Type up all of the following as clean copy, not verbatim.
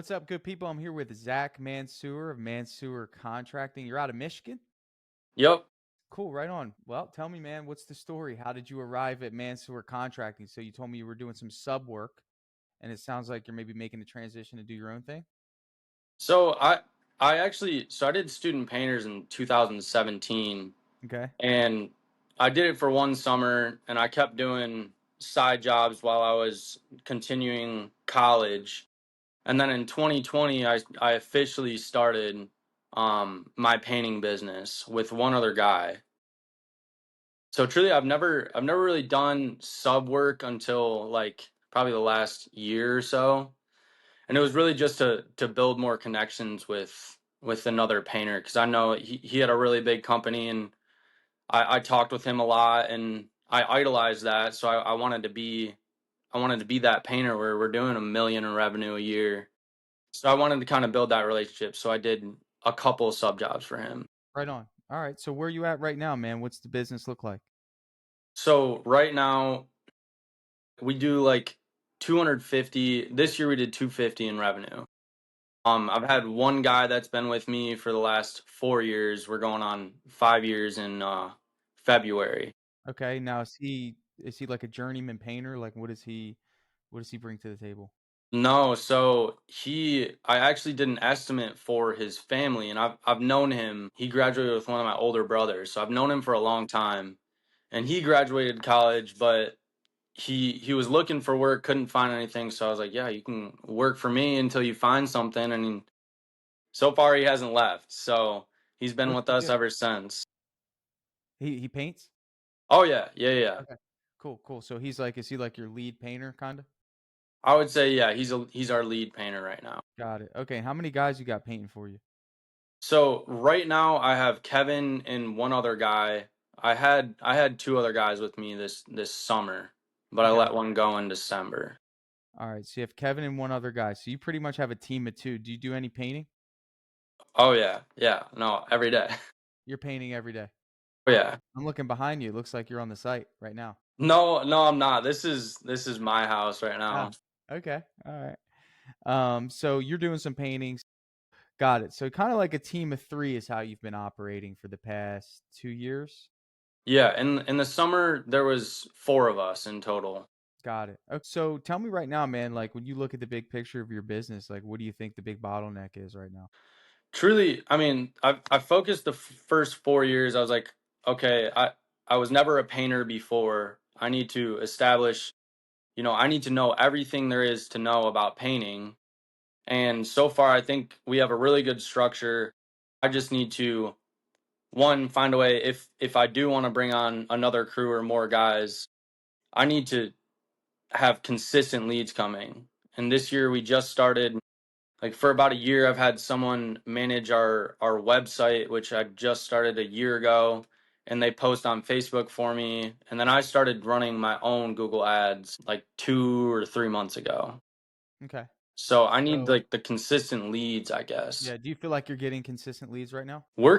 What's up, good people? I'm here with Zach Mansour of Mansour Contracting. You're out of Michigan? Yep. Cool, right on. Well, tell me, man, what's the story? How did you arrive at Mansour Contracting? So you told me you were doing some sub work, and it sounds like you're maybe making the transition to do your own thing. So I did student painters in 2017, Okay. and I did it for one summer, and I kept doing side jobs while I was continuing college. And then in 2020 I officially started my painting business with one other guy. So truly I've never really done sub work until like probably the last year or so. And it was really just to build more connections with another painter, because I know he had a really big company, and I talked with him a lot, and I idolized that. So I wanted to be that painter where we're doing 1 million in revenue a year. So I wanted to kind of build that relationship. So I did a couple sub jobs for him. Right on. All right. So where you at right now, man? What's the business look like? So right now we do like 250. This year we did 250 in revenue. I've had one guy that's been with me for the last 4 years. We're going on 5 years in February. Okay. Now is he like a journeyman painter? Like what does he bring to the table? No, so I actually did an estimate for his family, and I've known him. He graduated with one of my older brothers, so I've known him for a long time. And he graduated college, but he was looking for work, couldn't find anything. So I was like, yeah, you can work for me until you find something. And so far he hasn't left. So he's been What's with he us do? ever since. He paints? Oh yeah, yeah, yeah. Okay. Cool, cool. So is he like your lead painter kind of? I would say yeah, he's our lead painter right now. Got it. Okay. How many guys you got painting for you? So right now I have Kevin and one other guy. I had two other guys with me this summer, but I let Got it. one go in December. All right. So you have Kevin and one other guy. So you pretty much have a team of two. Do you do any painting? Oh yeah, yeah. No, every day. You're painting every day. Oh yeah. I'm looking behind you. It looks like you're on the site right now. No, no, I'm not. This is my house right Ah, now. okay. All right. So you're doing some paintings. Got it. So kind of like a team of three is how you've been operating for the past 2 years. Yeah, in the summer there was four of us in total. Got it. Okay. So tell me right now, man, like when you look at the big picture of your business, like what do you think the big bottleneck is right now? Truly, I mean, I focused the first 4 years. I was like, okay, I was never a painter before. I need to establish, I need to know everything there is to know about painting. And so far, I think we have a really good structure. I just need to, one, find a way, if I do want to bring on another crew or more guys, I need to have consistent leads coming. And this year we just started, like for about a year I've had someone manage our website, which I just started a year ago, and they post on Facebook for me. And then I started running my own Google Ads like 2 or 3 months ago. Okay. So I need So like the consistent leads, I guess. yeah, do you feel like you're getting consistent leads right now? We're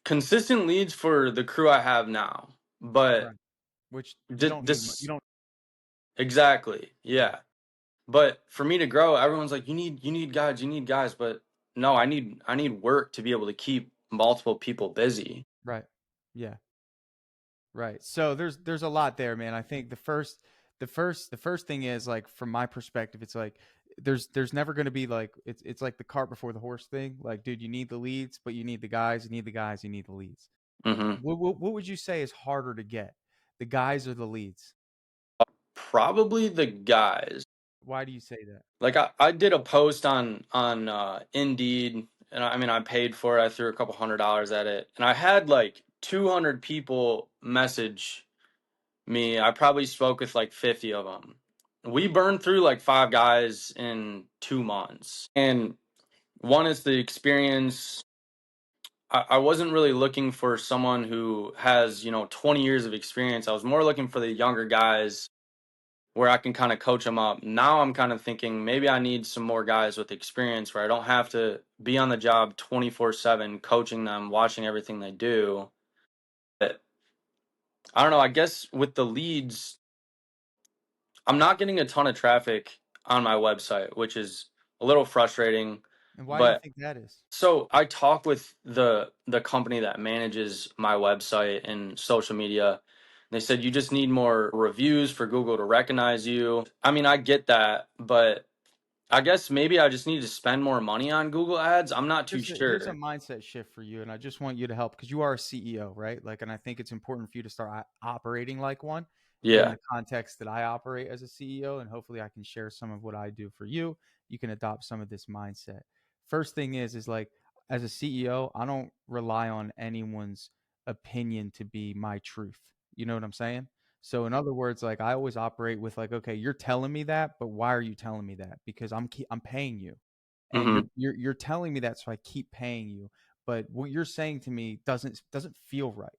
consistent leads for the crew I have now. But Right. Which you don't need. You this don't. exactly. Yeah. But for me to grow, everyone's like, you need guys. But no, I need work to be able to keep multiple people busy. Right. Yeah. Right. So there's a lot there, man. I think the first thing is like from my perspective, it's like there's never going to be like it's like the cart before the horse thing. Like, dude, you need the leads, but you need the guys, you need the guys, you need the leads. Hmm. What would you say is harder to get, the guys or the leads? Probably the guys. Why do you say that? Like I did a post on Indeed, and I mean I paid for it. I threw a couple $100 at it, and I had like 200 people message me. I probably spoke with like 50 of them. We burned through like five guys in 2 months. And one is the experience. I wasn't really looking for someone who has, 20 years of experience. I was more looking for the younger guys where I can kind of coach them up. Now I'm kind of thinking maybe I need some more guys with experience where I don't have to be on the job 24/7 coaching them, watching everything they do. But I don't know, I guess with the leads, I'm not getting a ton of traffic on my website, which is a little frustrating. And why do you But think that is? so I talk with the company that manages my website and social media. They said you just need more reviews for Google to recognize you. I mean, I get that, but I guess maybe I just need to spend more money on Google Ads. I'm not too Here's a sure. mindset shift for you, and I just want you to help because you are a CEO, right? Like, and I think it's important for you to start operating like one in Yeah. the context that I operate as a CEO, and hopefully I can share some of what I do for you. You can adopt some of this mindset. First thing is like as a CEO, I don't rely on anyone's opinion to be my truth. You know what I'm saying? So in other words, like I always operate with like, okay, you're telling me that, but why are you telling me that? Because I'm paying you and Hmm. you're telling me that so I keep paying you, but what you're saying to me doesn't feel right,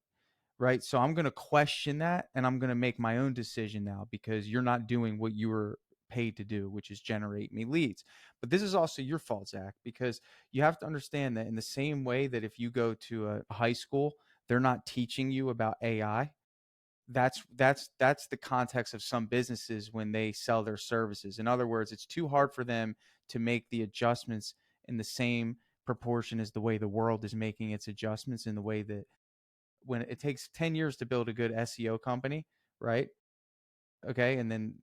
right? So I'm going to question that and I'm going to make my own decision now because you're not doing what you were paid to do, which is generate me leads. But this is also your fault, Zach, because you have to understand that in the same way that if you go to a high school, they're not teaching you about AI. That's the context of some businesses when they sell their services. In other words, it's too hard for them to make the adjustments in the same proportion as the way the world is making its adjustments in the way that when it takes 10 years to build a good SEO company, right? Okay, and then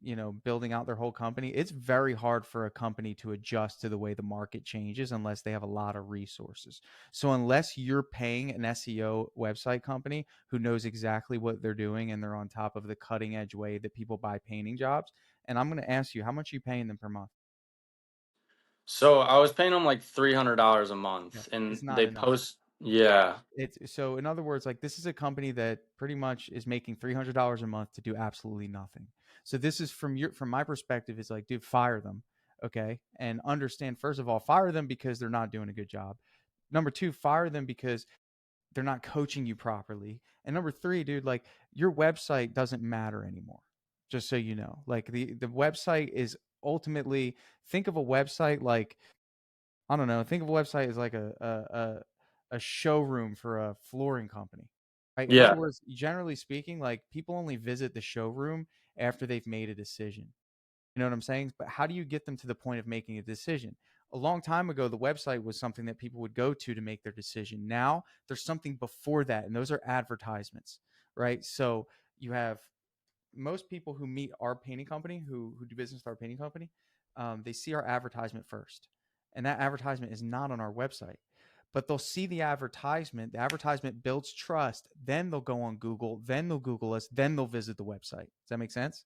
building out their whole company, it's very hard for a company to adjust to the way the market changes unless they have a lot of resources. So unless you're paying an SEO website company who knows exactly what they're doing and they're on top of the cutting edge way that people buy painting jobs, and I'm going to ask you, how much are you paying them per month? So I was paying them like $300 a Yeah, month, and it's not they enough. post, yeah. It's so in other words, like this is a company that pretty much is making $300 a month to do absolutely nothing. So this is from my perspective, is like, dude, fire them, okay, and understand first of all, fire them because they're not doing a good job. Number two, fire them because they're not coaching you properly. And number three, dude, like your website doesn't matter anymore. Just so you know, like the website is ultimately think of a website like I don't know. Think of a website as like a showroom for a flooring company, right? In other Yeah. words, generally speaking, like people only visit the showroom after they've made a decision. You know what I'm saying? But how do you get them to the point of making a decision? A long time ago, the website was something that people would go to make their decision. Now there's something before that, and those are advertisements, right? So you have most people who meet our painting company, who do business with our painting company, they see our advertisement first, and that advertisement is not on our website. But they'll see the advertisement. The advertisement builds trust. Then they'll go on Google. Then they'll Google us. Then they'll visit the website. Does that make sense?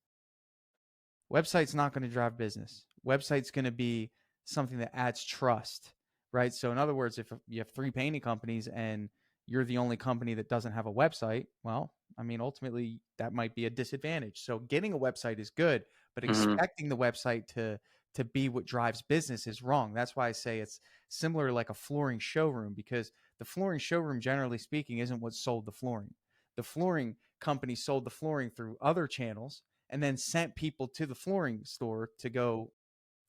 Website's not going to drive business. Website's going to be something that adds trust, right? So in other words, if you have three painting companies and you're the only company that doesn't have a website, well, I mean, ultimately that might be a disadvantage. So getting a website is good, but Hmm. expecting the website to be what drives business is wrong. That's why I say it's similar to like a flooring showroom because the flooring showroom, generally speaking, isn't what sold the flooring. The flooring company sold the flooring through other channels and then sent people to the flooring store to go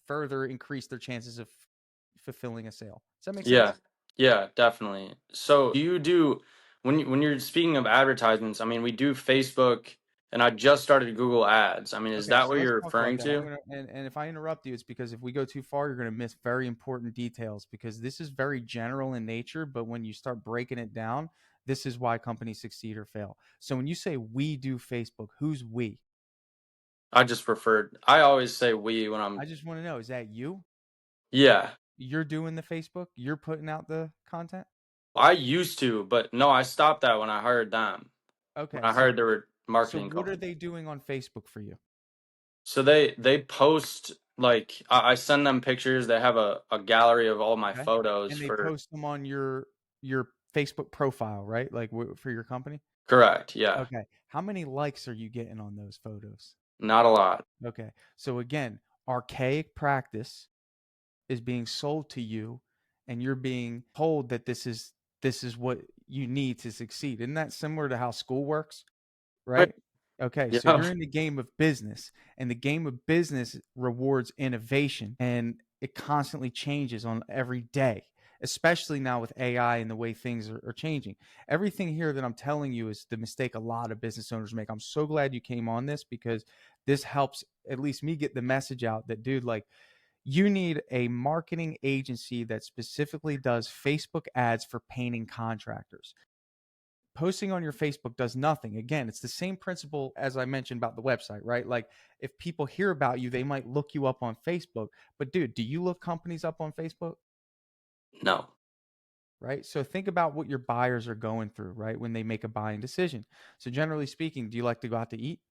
further increase their chances of fulfilling a sale. Does that make Yeah. sense? Yeah, definitely. So do you do when you're speaking of advertisements, I mean, we do Facebook, and I just started Google Ads. I mean, is Okay, that so what let's you're talk about referring that. I'm to? gonna and if I interrupt you, it's because if we go too far, you're gonna miss very important details because this is very general in nature, but when you start breaking it down, this is why companies succeed or fail. So when you say we do Facebook, who's we? I always say we when I I'm, just want to know, is that you? yeah. You're doing the Facebook? You're putting out the content? I used to, but no, I stopped that when I hired them. When Okay, I hired their so marketing what are company. they doing on Facebook for you? So they post, like, I send them pictures. They have a gallery of all my Okay. photos And they for, post them on your Facebook profile, right? Like for your company? correct, yeah. Okay. How many likes are you getting on those photos? Not a lot. Okay. So again, archaic practice is being sold to you and you're being told that this is what you need to succeed. Isn't that similar to how school works? Right. Right? Okay, so Yeah. you're in the game of business, and the game of business rewards innovation, and it constantly changes on every day, especially now with AI and the way things are changing. Everything here that I'm telling you is the mistake a lot of business owners make. I'm so glad you came on this because this helps at least me get the message out that, dude, like, You need a marketing agency that specifically does Facebook ads for painting contractors. Posting on your Facebook does nothing. Again, it's the same principle as I mentioned about the website, right? Like if people hear about you, they might look you up on Facebook. But dude, do you look companies up on Facebook? No. Right? So think about what your buyers are going through, right? When they make a buying decision. So generally speaking, do you like to go out to eat?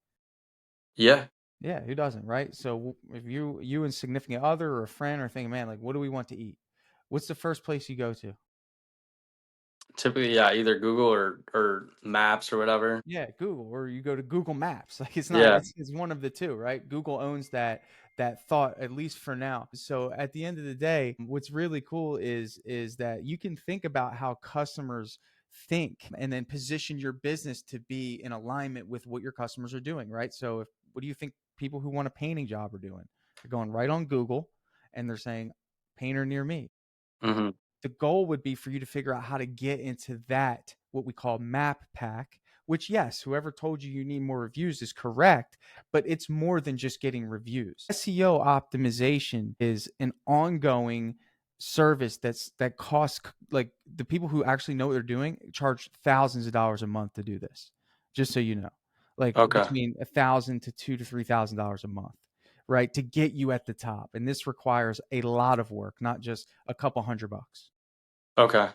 Yeah. Yeah, who doesn't, right? So if you and significant other or a friend are thinking, man, like what do we want to eat? What's the first place you go to? Typically, yeah, either Google or Maps or whatever. Yeah, Google, or you go to Google Maps. Like it's not, Yeah. it's one of the two, right? Google owns that thought, at least for now. So at the end of the day, what's really cool is that you can think about how customers think and then position your business to be in alignment with what your customers are doing, right? So if what do you think people who want a painting job are doing? They're going right on Google and they're saying painter near me. Hmm. The goal would be for you to figure out how to get into that, what we call map pack, which, yes, whoever told you you need more reviews is correct, but it's more than just getting reviews. SEO optimization is an ongoing service that costs, like, the people who actually know what they're doing charge thousands of dollars a month to do this, just so you know, like Okay. between $1,000 to $2,000 to $3,000 a month, right, to get you at the top. And this requires a lot of work, not just a couple $100. Okay.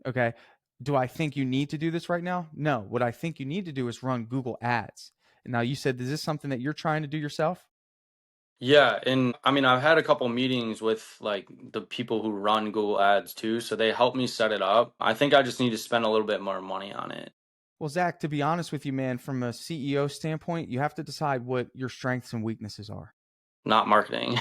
Okay. Do I think you need to do this right now? No. What I think you need to do is run Google Ads. Now, you said, is this something that you're trying to do yourself? Yeah, and I mean, I've had a couple meetings with like the people who run Google Ads too, so they help me set it up. I think I just need to spend a little bit more money on it, Well, Zach, to be honest with you, man, from a CEO standpoint, you have to decide what your strengths and weaknesses are. not marketing.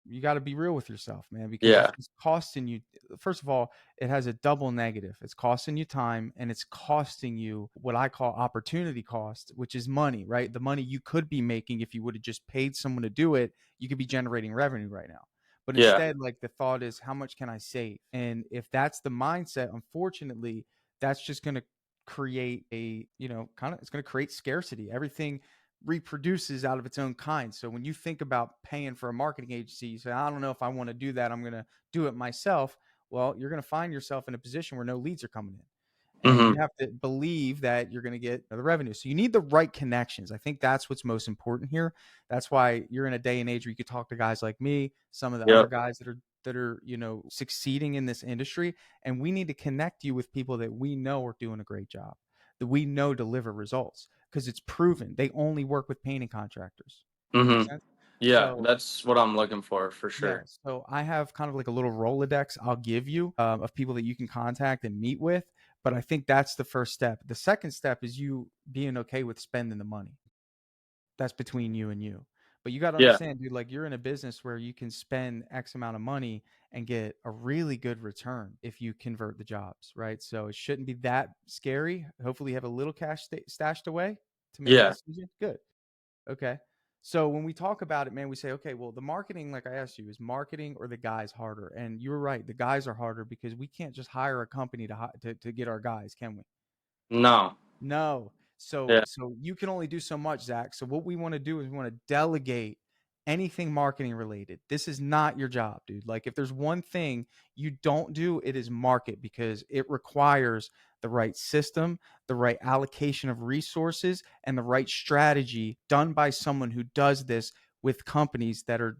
You got to be real with yourself, man, because Yeah. it's costing you. First of all, it has a double negative. It's costing you time and it's costing you what I call opportunity cost, which is money, right? The money you could be making if you would have just paid someone to do it, you could be generating revenue right now. But Yeah. instead, like the thought is, how much can I save? And if that's the mindset, unfortunately, that's just going to create a, it's going to create scarcity. Everything reproduces out of its own kind. So when you think about paying for a marketing agency, you say, I don't know if I want to do that. I'm going to do it myself. Well, you're going to find yourself in a position where no leads are coming in. And you Hmm. have to believe that you're going to get the revenue. So you need the right connections. I think that's what's most important here. That's why you're in a day and age where you could talk to guys like me, some of the other Yep. guys that are succeeding in this industry, and we need to connect you with people that we know are doing a great job, that we know deliver results, because it's proven they only work with painting contractors. Make Hmm. sense? Yeah, So that's what I'm looking for yeah, sure. so I have kind of like a little Rolodex I'll give you, of people that you can contact and meet with. But I think that's the first step. The second step is you being okay with spending the money. That's between you and you. But you got to Yeah. understand, dude, like you're in a business where you can spend X amount of money and get a really good return if you convert the jobs, right? So it shouldn't be that scary. Hopefully, you have a little cash stashed away to make a Yeah. decision. Good. Okay. So when we talk about it, man, we say, okay, well, the marketing, like I asked you, is marketing or the guys harder? And you were right. The guys are harder because we can't just hire a company to get our guys, can we? No. No. So Yeah. so you can only do so much, Zach. So what we want to do is we want to delegate anything marketing related. This is not your job, dude. Like if there's one thing you don't do, it is market, because it requires the right system, the right allocation of resources, and the right strategy done by someone who does this with companies that are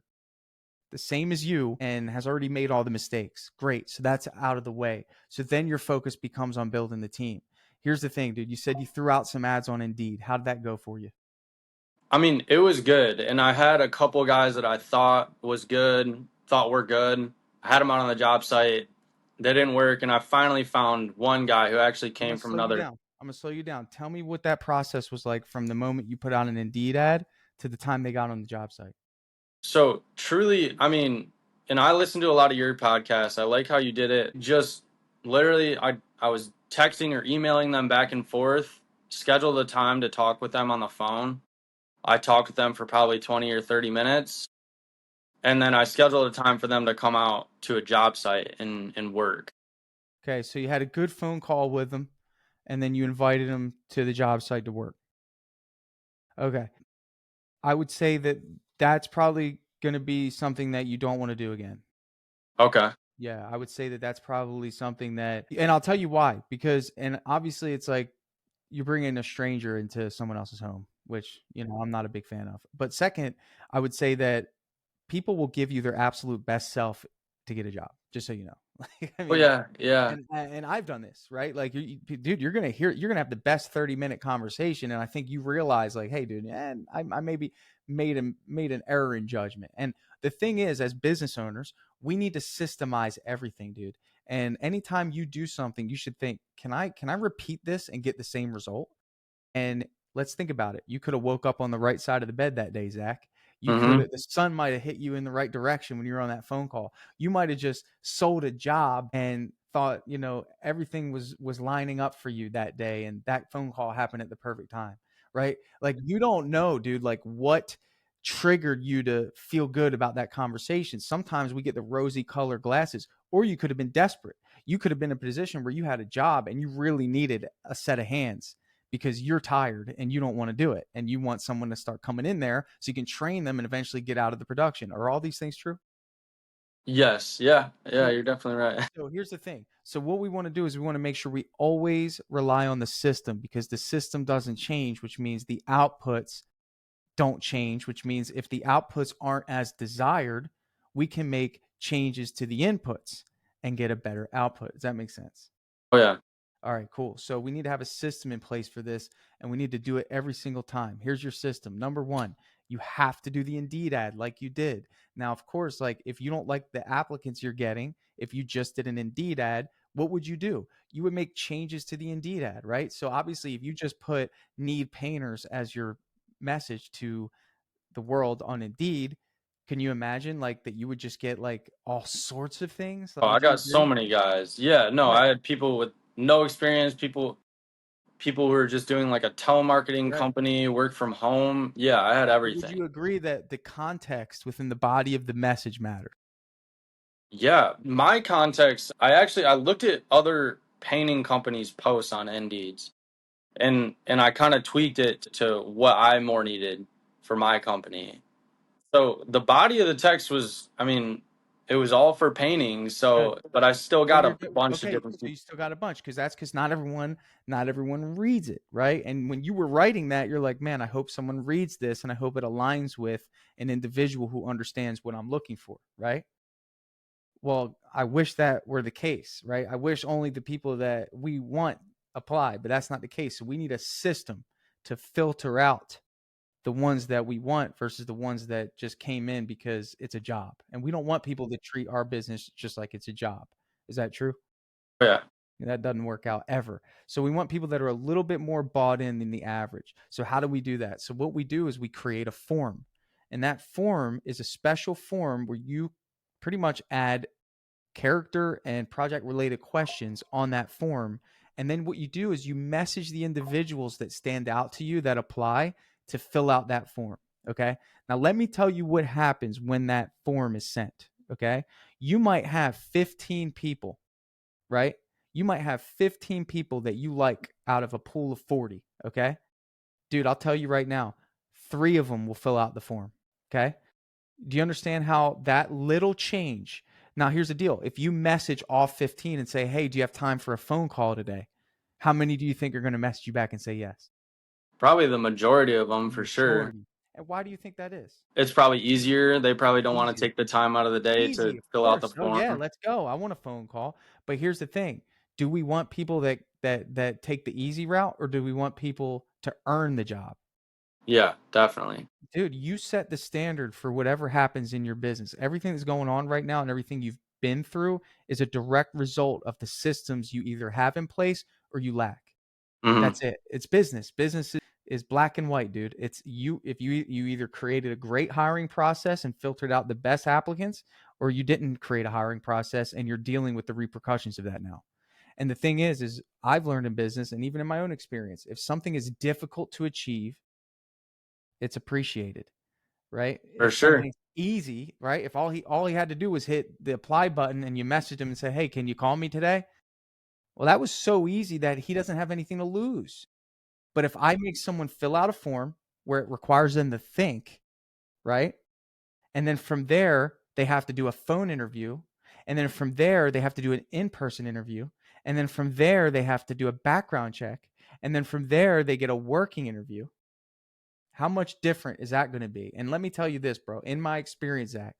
the same as you and has already made all the mistakes. Great. So that's out of the way. So then your focus becomes on building the team. Here's the thing, dude. You said you threw out some ads on Indeed. How did that go for you? I mean, it was good, and I had a couple guys that I thought was good, thought were good. I had them out on the job site. They didn't work, and I finally found one guy who actually I'm came going to from slow you another. down. I'm going to slow you down. Tell me what that process was like from the moment you put out an Indeed ad to the time they got on the job site. So truly, I mean, and I listened to a lot of your podcasts. I like how you did it. Just literally, I was texting or emailing them back and forth, scheduled a time to talk with them on the phone. I talked with them for probably 20 or 30 minutes. And then I scheduled a time for them to come out to a job site and work. Okay. So you had a good phone call with them and then you invited them to the job site to work. Okay. I would say that that's probably going to be something that you don't want to do again. Okay. Yeah, I would say that that's probably something that, and I'll tell you why. Because, and obviously, it's like you're bringing a stranger into someone else's home, which I'm not a big fan of. But second, I would say that people will give you their absolute best self to get a job. Just so you know, like, I Oh mean, yeah, yeah. and I've done this, right? Like, dude, you're gonna have the best 30-minute conversation, and I think you realize, like, hey, dude, and I maybe made an error in judgment. And the thing is, as business owners, we need to systemize everything, dude. And anytime you do something, you should think, can I repeat this and get the same result? And let's think about it. You could have woke up on the right side of the bed that day, Zach. You could Mm-hmm. have, the sun might have hit you in the right direction when you were on that phone call. You might have just sold a job and thought, everything was lining up for you that day, and that phone call happened at the perfect time, right? Like, you don't know, dude, like what triggered you to feel good about that conversation. Sometimes we get the rosy colored glasses, or you could have been desperate. You could have been in a position where you had a job and you really needed a set of hands because you're tired and you don't want to do it, and you want someone to start coming in there so you can train them and eventually get out of the production. Are all these things true? Yes, yeah, yeah. So You're definitely right. so here's the thing. So what we want to do is we want to make sure we always rely on the system, because the system doesn't change, which means the outputs don't change, which means if the outputs aren't as desired, we can make changes to the inputs and get a better output. Does that make sense? Oh yeah. All right, cool. So we need to have a system in place for this, and we need to do it every single time. Here's your system. Number one, you have to do the Indeed ad like you did. Now, of course, like, if you don't like the applicants you're getting, if you just did an Indeed ad, what would you do? You would make changes to the Indeed ad, right? So obviously, if you just put need painters as your message to the world on Indeed, can you imagine, like, that you would just get like all sorts of things? Oh, I Would you got so agree? many guys. Yeah, no, Right. I had people with no experience, people who were just doing like a telemarketing Right. company, work from home. Yeah, I had Would everything. you agree that the context within the body of the message mattered? Yeah, my context, I looked at other painting companies' posts on Indeeds, and I kind of tweaked it to what I more needed for my company. So the body of the text was, I mean, it was all for painting, Good. so but I still Well, got you're a good. bunch of Okay, different so you people. still got a bunch, because not everyone reads it, right? And when you were writing that, you're like, man, I hope someone reads this, and I hope it aligns with an individual who understands what I'm looking for, right? Well, I wish that were the case, right? I wish only the people that we want apply, but that's not the case. So we need a system to filter out the ones that we want versus the ones that just came in because it's a job. And we don't want people to treat our business just like it's a job. Is that true? Yeah. That doesn't work out ever. So we want people that are a little bit more bought in than the average. So how do we do that? So what we do is we create a form. And that form is a special form where you pretty much add character and project related questions on that form. And then what you do is you message the individuals that stand out to you that apply to fill out that form. Okay. Now, let me tell you what happens when that form is sent. Okay. You might have 15 people, right? You might have 15 people that you like out of a pool of 40. Okay. Dude, I'll tell you right now, three of them will fill out the form. Okay. Do you understand how that little change? Now, here's the deal. If you message all 15 and say, hey, do you have time for a phone call today? How many do you think are going to message you back and say yes? Probably the majority of them The for sure. majority. And why do you think that is? It's probably easier. They probably don't want to Easier. take the time out of the day Easy, to of fill out the course. Oh yeah, form. let's go. I want a phone call. But here's the thing. Do we want people that take the easy route, or do we want people to earn the job? Yeah, definitely. Dude, you set the standard for whatever happens in your business. Everything that's going on right now and everything you've been through is a direct result of the systems you either have in place or you lack. Hmm. That's it. It's business. Business is black and white, dude. It's you. If you either created a great hiring process and filtered out the best applicants, or you didn't create a hiring process and you're dealing with the repercussions of that now. And the thing is I've learned in business and even in my own experience, if something is difficult to achieve, it's appreciated, right? For If sure. something's easy, right? If all he had to do was hit the apply button and you messaged him and say, "Hey, can you call me today?" Well, that was so easy that he doesn't have anything to lose. But if I make someone fill out a form where it requires them to think, right? And then from there, they have to do a phone interview. And then from there, they have to do an in person interview. And then from there, they have to do a background check. And then from there, they get a working interview. How much different is that going to be? And let me tell you this, bro. In my experience, Zach,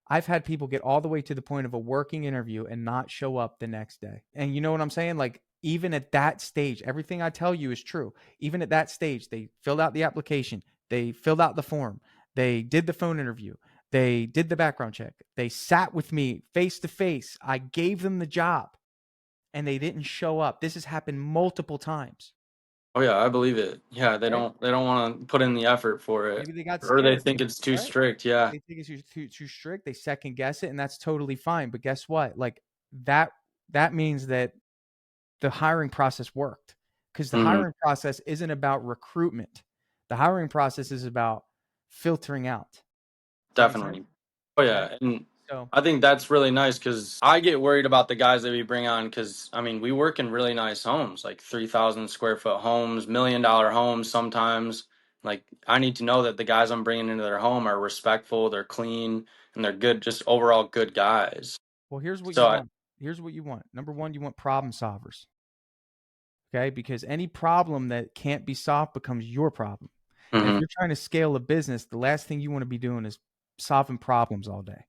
I've had people get all the way to the point of a working interview and not show up the next day. And you know what I'm saying? Like, even at that stage, everything I tell you is true. Even at that stage, they filled out the application, they filled out the form, they did the phone interview, they did the background check, they sat with me face to face. I gave them the job and they didn't show up. This has happened multiple times. Oh yeah, I believe it. Yeah, Right? they don't want to put in the effort for it, Maybe they got or they scared, think it's too right? strict. Yeah. They think it's too strict. They second guess it, and that's totally fine. But guess what? Like that that means that the hiring process worked, because the Hmm. hiring process isn't about recruitment. The hiring process is about filtering out. Does that make sense? Definitely. Oh Right? yeah, and So, I think that's really nice because I get worried about the guys that we bring on because I mean we work in really nice homes, like 3,000 square foot homes, $1 million homes sometimes. Like I need to know that the guys I'm bringing into their home are respectful, they're clean, and they're good, just overall good guys. well, here's what So you I, want. Here's what you want. Number one, you want problem solvers. Okay, because any problem that can't be solved becomes your problem. And if hmm you're trying to scale a business, the last thing you want to be doing is solving problems all day.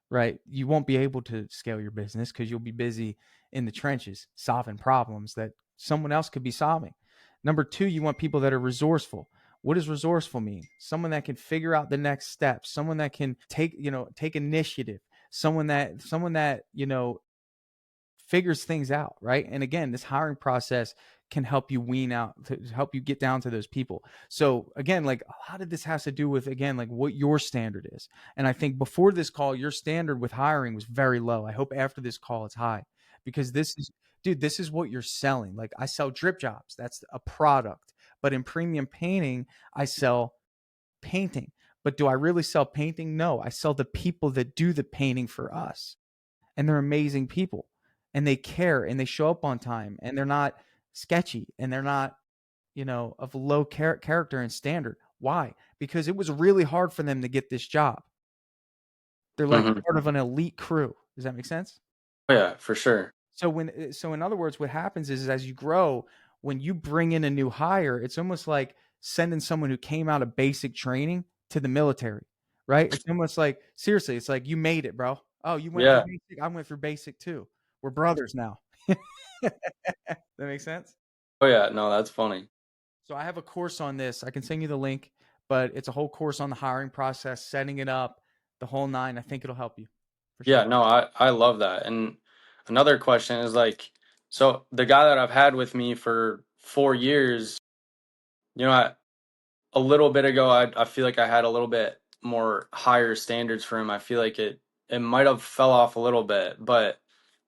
Right? You won't be able to scale your business because you'll be busy in the trenches solving problems that someone else could be solving. Number two, you want people that are resourceful. What does resourceful mean? Someone that can figure out the next steps, someone that can take initiative, someone that figures things out, right? And again, this hiring process can help you wean out to help you get down to those people. So again, like a lot of this has to do with, again, like what your standard is. And I think before this call, your standard with hiring was very low. I hope after this call it's high, because this is what you're selling. Like I sell DripJobs. That's a product. But in premium painting, I sell painting. But do I really sell painting? No, I sell the people that do the painting for us, and they're amazing people, and they care, and they show up on time, and they're not sketchy, and they're not of low character and standard. Why? Because it was really hard for them to get this job. They're like hmm part of an elite crew. Does that make sense? oh yeah, for sure. So in other words, what happens is as you grow, when you bring in a new hire, it's almost like sending someone who came out of basic training to the military, right? It's almost like, seriously, it's like you made it, bro. Oh, you went through Yeah. basic. I went through basic too. We're brothers now. That makes sense. Oh yeah, no, that's funny. So I have a course on this. I can send you the link, but it's a whole course on the hiring process, setting it up, the whole nine. I think it'll help you for Yeah, sure. no, I love that. And another question is like, so the guy that I've had with me for 4 years, you know, a little bit ago, I feel like I had a little bit more higher standards for him. I feel like it might have fell off a little bit, but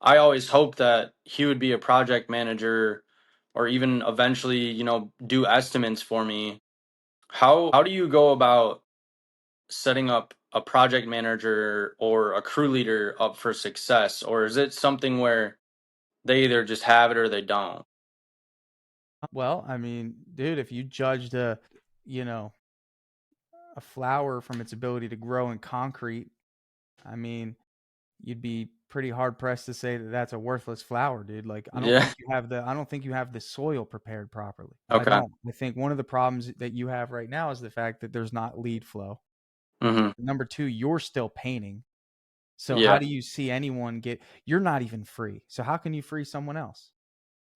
I always hoped that he would be a project manager or even eventually, do estimates for me. How do you go about setting up a project manager or a crew leader up for success, or is it something where they either just have it or they don't? Well, I mean, dude, if you judged you know, a flower from its ability to grow in concrete, I mean, you'd be pretty hard pressed to say that that's a worthless flower, dude. Like, Yeah. I don't think you have the soil prepared properly. I Okay. don't. I think one of the problems that you have right now is the fact that there's not lead flow. hmm Number two, you're still painting. So how Yeah. do you see anyone you're not even free. So how can you free someone else?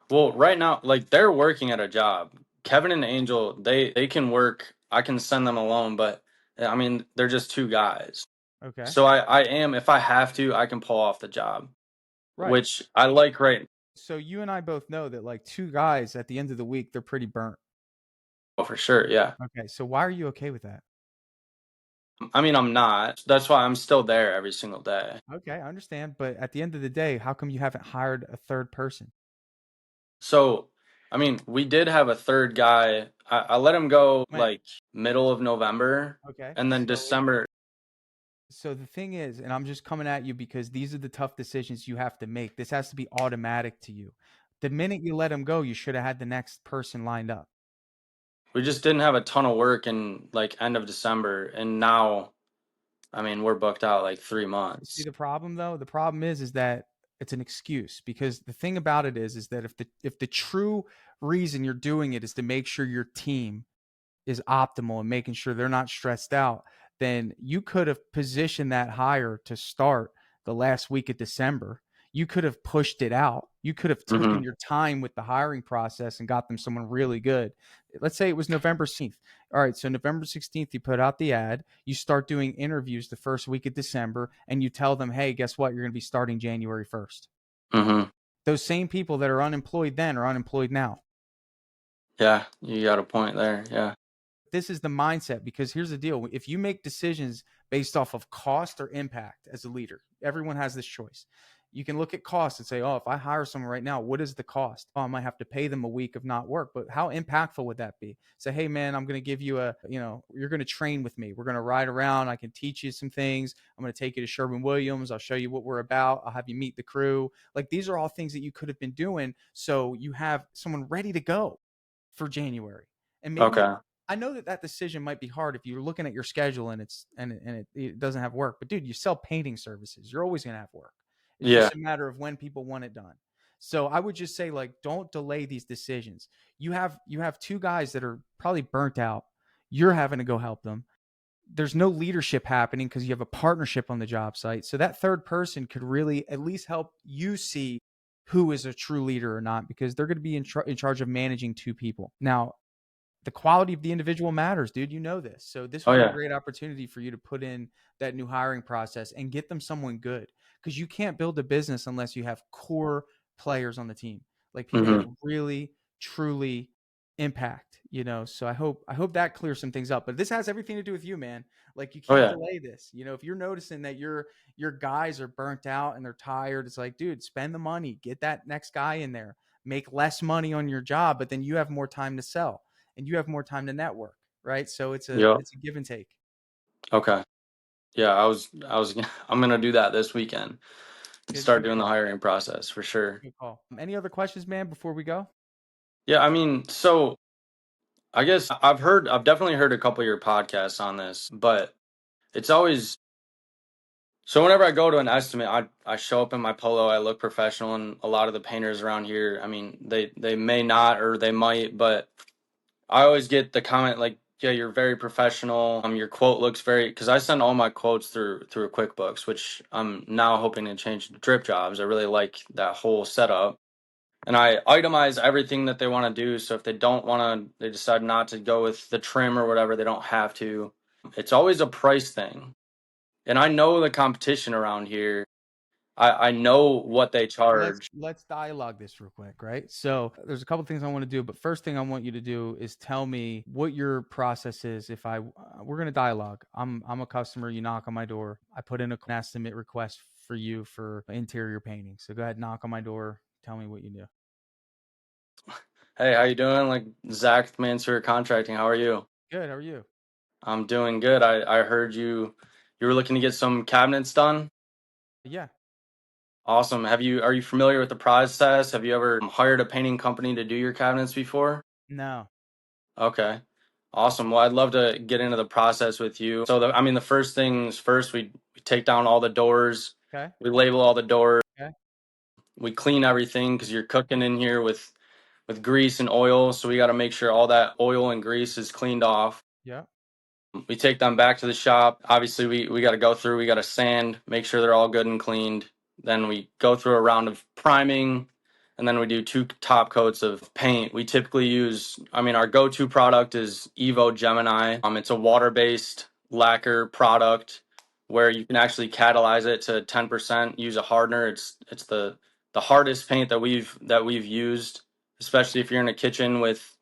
Well, right now, like they're working at a job. Kevin and Angel, they can work. I can send them alone, but I mean, they're just two guys. Okay. So I am, if I have to, I can pull off the job, Right. which I like right. So you and I both know that like two guys at the end of the week, they're pretty burnt. Oh, for sure. Yeah. Okay. So why are you okay with that? I mean, I'm not. That's why I'm still there every single day. Okay, I understand. But at the end of the day, how come you haven't hired a third person? So, I mean, we did have a third guy. I let him go When? like middle of November, Okay. and then December. So the thing is, and I'm just coming at you because these are the tough decisions you have to make. This has to be automatic to you. The minute you let him go, you should have had the next person lined up. We just didn't have a ton of work in like end of December, and now I mean, we're booked out like 3 See months. the problem though? The problem is that it's an excuse, because the thing about it is that if the true reason you're doing it is to make sure your team is optimal and making sure they're not stressed out, then you could have positioned that hire to start the last week of December. You could have pushed it out. You could have taken Mhm. your time with the hiring process and got them someone really good. Let's say it was November 16th. All right, so November 16th, you put out the ad, you start doing interviews the first week of December, and you tell them, hey, guess what? You're going to be starting January 1st. Mhm. Those same people that are unemployed then are unemployed now. Yeah, you got a point there. Yeah. This is the mindset, because here's the deal. If you make decisions based off of cost or impact as a leader, everyone has this choice. You can look at cost and say, oh, if I hire someone right now, what is the cost? Oh, I might have to pay them a week of not work, but how impactful would that be? Say, hey man, I'm going to give you you're going to train with me. We're going to ride around. I can teach you some things. I'm going to take you to Sherwin-Williams. I'll show you what we're about. I'll have you meet the crew. Like, these are all things that you could have been doing. So you have someone ready to go for January. And maybe, Okay. I know that decision might be hard if you're looking at your schedule and it doesn't have work. But dude, you sell painting services. You're always going to have work. It's Yeah. just a matter of when people want it done. So I would just say, like, don't delay these decisions. You have two guys that are probably burnt out. You're having to go help them. There's no leadership happening because you have a partnership on the job site. So that third person could really at least help you see who is a true leader or not, because they're going to be in charge of managing two people. Now, the quality of the individual matters, dude. You know this. So this Oh would be a yeah. great opportunity for you to put in that new hiring process and get them someone good, because you can't build a business unless you have core players on the team, like people that Mhm. really truly impact. So I hope that clears some things up. But this has everything to do with you, man. Like, you Oh can't yeah. delay this. If you're noticing that your guys are burnt out and they're tired, it's like, dude, spend the money, get that next guy in there, make less money on your job, but then you have more time to sell and you have more time to network, right? So it's a Yep. it's a give and take. Okay. Yeah, I was I'm gonna do that this weekend and Good, start good doing the call. hiring process for sure. Good call. Any other questions, man, before we go? Yeah, I mean, so I guess I've definitely heard a couple of your podcasts on this, but it's always so whenever I go to an estimate, I show up in my polo, I look professional, and a lot of the painters around here, I mean, they may not or they might, but I always get the comment like, "Yeah, you're very professional. Your quote looks very." Because I send all my quotes through QuickBooks, which I'm now hoping to change to DripJobs. I really like that whole setup, and I itemize everything that they want to do. So if they don't want to, they decide not to go with the trim or whatever, they don't have to. It's always a price thing, and I know the competition around here. I know what they let's charge. let's dialogue this real quick, right? So there's a couple things I want to do, but first thing I want you to do is tell me what your process is. If I We're gonna dialogue. I'm a customer. You knock on my door. I put in an estimate request for you for interior painting. So go ahead, knock on my door. Tell me what you do. Hey, how you doing? Like Zach Mansour Contracting. How are you? Good. How are you? I'm doing good. I heard you were looking to get some cabinets done. Yeah. Awesome. Are you familiar with the process? Have you ever hired a painting company to do your cabinets before? No. Okay. Awesome. Well, I'd love to get into the process with you. So I mean, the first things first, we take down all the doors, Okay. we label all the doors, Okay. we clean everything because you're cooking in here with grease and oil. So we got to make sure all that oil and grease is cleaned off. Yeah. We take them back to the shop. Obviously, we got to go through, we got to sand, make sure they're all good and cleaned. Then we go through a round of priming, and then we do two top coats of paint. We typically use, I mean, our go-to product is Evo Gemini. It's a water-based lacquer product where you can actually catalyze it to 10%, use a hardener. It's the hardest paint that we've used, especially if you're in a kitchen with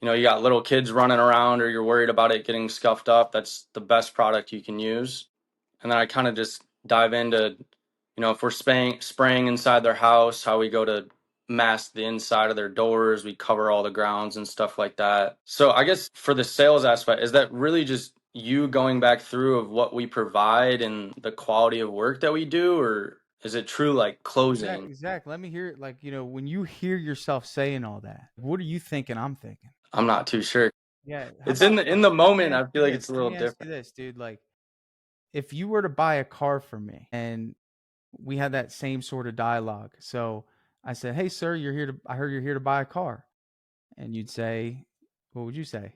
you got little kids running around or you're worried about it getting scuffed up. That's the best product you can use. And then I kind of just dive into, if we're spraying inside their house, how we go to mask the inside of their doors, we cover all the grounds and stuff like that. So I guess for the sales aspect, is that really just you going back through of what we provide and the quality of work that we do, or is it true like Zach, closing? Zach, let me hear it. Like, when you hear yourself saying all that, what are you thinking? I'm thinking. I'm not too sure. Yeah. How It's about in the this? Let me moment. ask I you feel like this. it's a Let little me ask you different. this, dude. Like, if you were to buy a car from me and we had that same sort of dialogue. So I said, "Hey, sir, I heard you're here to buy a car." And you'd say, what would you say?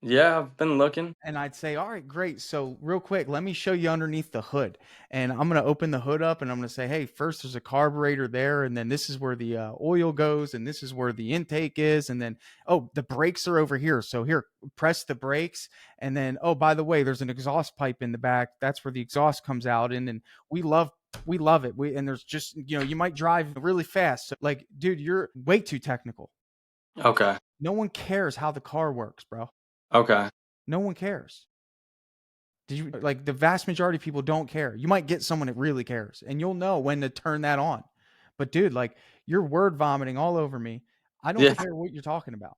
Yeah, I've been looking. And I'd say, all right, great. So real quick, let me show you underneath the hood. And I'm going to open the hood up and I'm going to say, hey, first there's a carburetor there. And then this is where the oil goes. And this is where the intake is. And then, oh, the brakes are over here. So here, press the brakes. And then, oh, by the way, there's an exhaust pipe in the back. That's where the exhaust comes out. And we love it. And there's just, you might drive really fast. So like, dude, you're way too technical. Okay. No one cares how the car works, bro. Okay. No one cares. Did you like the vast majority of people don't care? You might get someone that really cares and you'll know when to turn that on. But dude, like you're word vomiting all over me. I don't Yeah. care what you're talking about.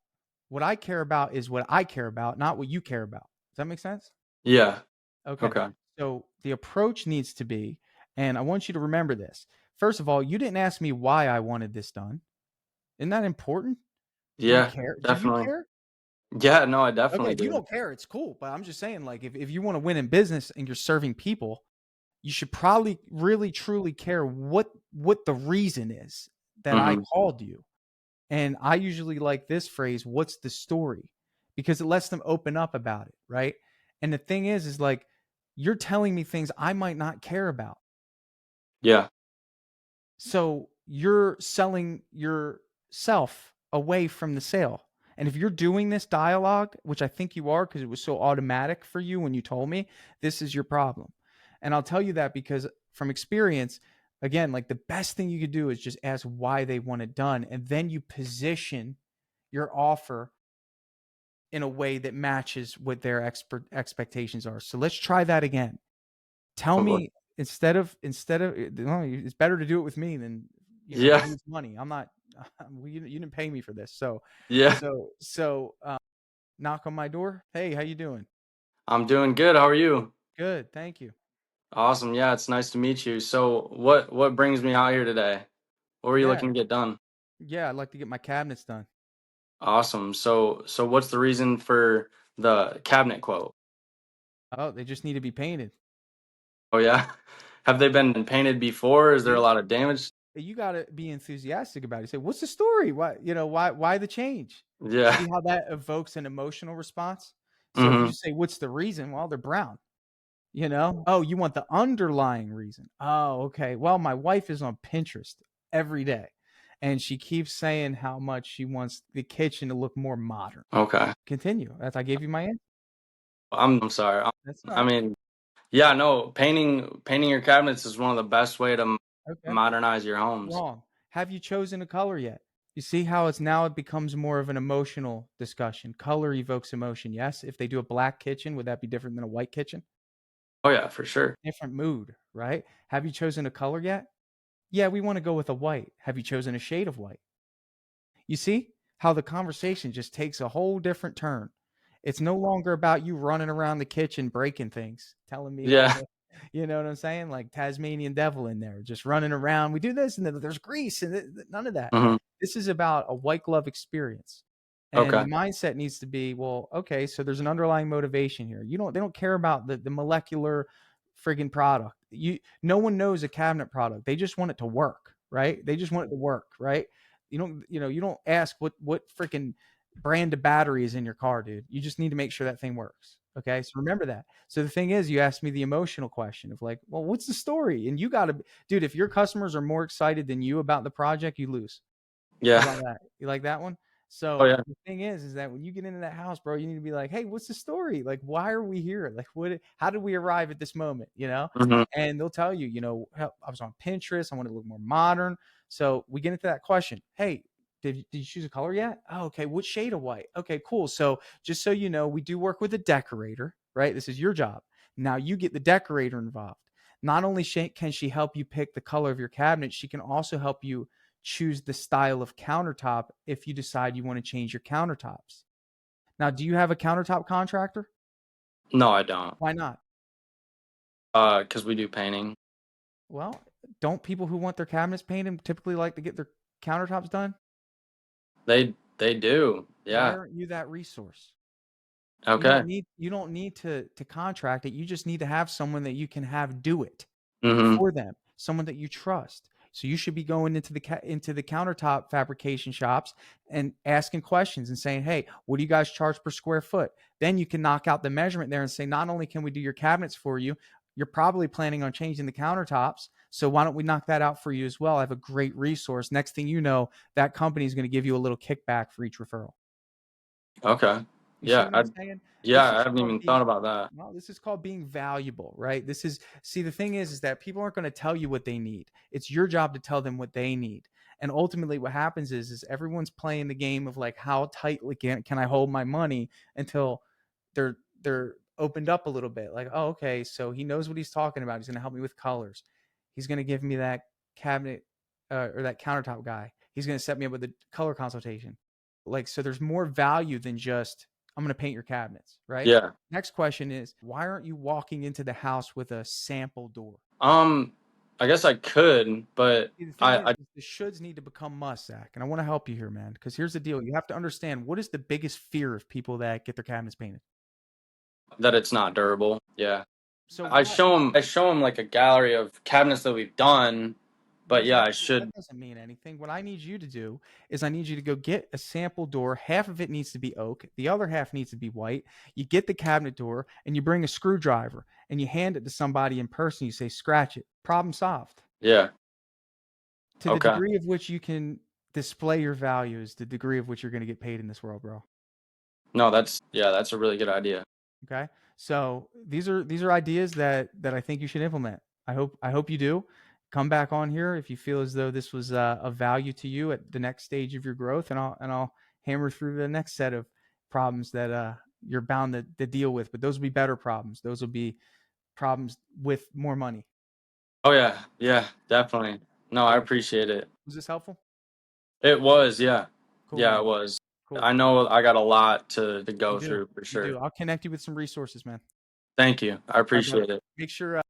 What I care about is what I care about, not what you care about. Does that make sense? Yeah. Okay. Okay. So the approach needs to be, and I want you to remember this. First of all, you didn't ask me why I wanted this done. Isn't that important? Do you Yeah, care? Do you definitely. care? Yeah, no, I Okay, definitely if you do. don't care, it's cool. But I'm just saying, like, if you want to win in business and you're serving people, you should probably really truly care what the reason is that I Hmm. called you. And I usually like this phrase, what's the story? Because it lets them open up about it, right? And the thing is like you're telling me things I might not care about. Yeah. So you're selling yourself away from the sale. And if you're doing this dialogue, which I think you are because it was so automatic for you when you told me, this is your problem. And I'll tell you that because from experience, again, like the best thing you could do is just ask why they want it done. And then you position your offer in a way that matches what their expectations are. So let's try that again. Tell Okay. me instead of no, it's better to do it with me than Yeah. lose money. I'm not you didn't pay me for this. So Yeah. so so knock on my door. Hey, how you doing? I'm doing good. How are you? Good, thank you. Awesome. Yeah, it's nice to meet you. So, what brings me out here today? What were you Yeah, looking to get done? yeah, I'd like to get my cabinets done. Awesome. So what's the reason for the cabinet quote? Oh, they just need to be painted. Oh yeah. Have they been painted before? Is there a You lot of damage? you got to be enthusiastic about it. Say, what's the story? Why the change? Yeah. See how that evokes an emotional response? So if you Hmm. just say, what's the reason? Well, they're brown. Oh, you want the underlying reason. Oh, okay. Well, my wife is on Pinterest every day and she keeps saying how much she wants the kitchen to look more modern. Okay. Continue. That's I gave you my answer. I'm sorry. That's all I right. mean, yeah, no, painting your cabinets is one of the best way to Okay. modernize your homes. Wrong. Have you chosen a color yet? You see how it becomes more of an emotional discussion. Color evokes emotion. Yes. If they do a black kitchen, would that be different than a white kitchen? Oh yeah, for sure. Different mood, right? Have you chosen a color yet? Yeah, we want to go with a white. Have you chosen a shade of white? You see how the conversation just takes a whole different turn. It's no longer about you running around the kitchen breaking things, telling me how Yeah. to, you know what I'm saying? Like Tasmanian devil in there, just running around. We do this and then there's grease and none of that. Hmm. This is about a white glove experience. And the Okay. mindset needs to be, well, okay, so there's an underlying motivation here. They don't care about the molecular friggin' product. No one knows a cabinet product. They just want it to work, right? They just want it to work, right? You don't ask what freaking brand of battery is in your car, dude. You just need to make sure that thing works. Okay. So remember that. So the thing is, you asked me the emotional question of like, well, what's the story? And you got to, dude, if your customers are more excited than you about the project, you lose. How Yeah. about that? You like that one? Oh So yeah. the thing is that when you get into that house, bro, you need to be like, hey, what's the story? Like, why are we here? Like, how did we arrive at this moment? Hmm. And they'll tell you, I was on Pinterest. I want to look more modern. So we get into that question. Hey, did you choose a color yet? Oh, okay. What shade of white? Okay, cool. So just so you know, we do work with a decorator, right? This is your job. Now you get the decorator involved. Not only can she help you pick the color of your cabinet, she can also help you choose the style of countertop if you decide you want to change your countertops. Now, do you have a countertop contractor? No, I don't. Why not? Because we do painting. Well, don't people who want their cabinets painted typically like to get their countertops done? They do. Why Yeah. aren't you that resource? Okay. You don't need to contract it. You just need to have someone that you can have do it Mm-hmm. for them, someone that you trust. So you should be going into the countertop fabrication shops and asking questions and saying, "Hey, what do you guys charge per square foot?" Then you can knock out the measurement there and say, "Not only can we do your cabinets for you, you're probably planning on changing the countertops. So why don't we knock that out for you as well? I have a great resource." Next thing you know, that company is going to give you a little kickback for each referral. Okay. You see Yeah. what I'm saying? Yeah, This I is haven't called even being thought about that. well, this is called being valuable, right? This is see the thing is that people aren't going to tell you what they need. It's your job to tell them what they need. And ultimately what happens is everyone's playing the game of like how tightly can I hold my money until they're opened up a little bit. Like, "Oh, okay, so he knows what he's talking about. He's going to help me with colors. He's going to give me that cabinet or that countertop guy. He's going to set me up with a color consultation." Like so there's more value than just I'm going to paint your cabinets, right? Yeah. Next question is why aren't you walking into the house with a sample door? Um, I guess I could, but See, the thing I is the shoulds need to become must, Zach. And I want to help you here, man, because here's the deal. You have to understand what is the biggest fear of people that get their cabinets painted. that it's not durable. Yeah. So I show him like a gallery of cabinets that we've done, but yeah, I that should. doesn't mean anything. What I need you to do is I need you to go get a sample door. Half of it needs to be oak. The other half needs to be white. You get the cabinet door and you bring a screwdriver and you hand it to somebody in person. You say, "Scratch it." Problem solved. Yeah. To the Okay. degree of which you can display your values, the degree of which you're going to get paid in this world, bro. No, that's a really good idea. Okay. So these are ideas that I think you should implement. I hope you do. Come back on here if you feel as though this was of value to you at the next stage of your growth, and I'll hammer through the next set of problems that you're bound to deal with. But those will be better problems. Those will be problems with more money. Oh yeah. Yeah, definitely. No, I Cool. appreciate it. Was this helpful? It was, yeah. Cool, Yeah, man. it was. Cool. I know I got a lot to You go do. through for You sure. do. I'll connect you with some resources, man. Thank you. I All right, brother. appreciate it. Make sure